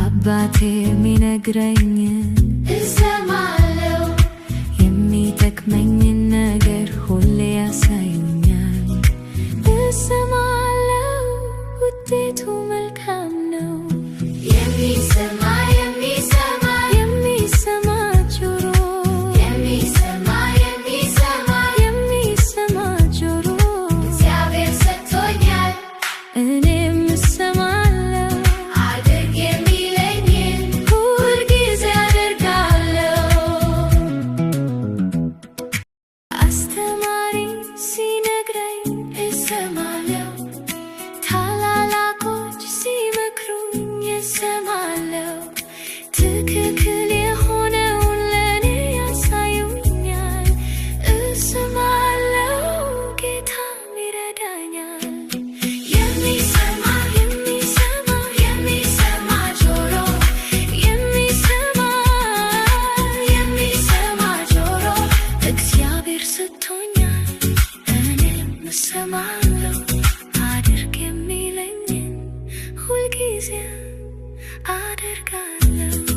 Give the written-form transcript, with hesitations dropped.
አባቴ የሚነግረኝን እሰማለሁ። የሚጠቅመኝን ነገር ሁሌ ያሳዩኛል። እሰማለሁ፣ ውጤቱ መልካም ነው። የሚሰማ ጆሮ፣ የሚሰማ ጆሮ እግዚአብሔር ሰጥቶኛል። እኔም እሰማለሁ፣ አድርግ የሚለኝን ሁልጊዜ አደርጋለሁ። አስተማሪ ሲነግረኝ እሰማለሁ፣ ታላላቆች ሲመክሩኝ እሰማለሁ። ትክክል የሆነውን ለኔ ያሳዩኛል። እሰማለሁ፣ ጌታም ይረዳኛል። የሚሰማ ጆሮ፣ የሚሰማ ጆሮ እግዚአብሔር ሰጥቶኛል። እኔም እሰማለሁ፣ አድርግ የሚለኝን ሁልጊዜ አደርጋለሁ።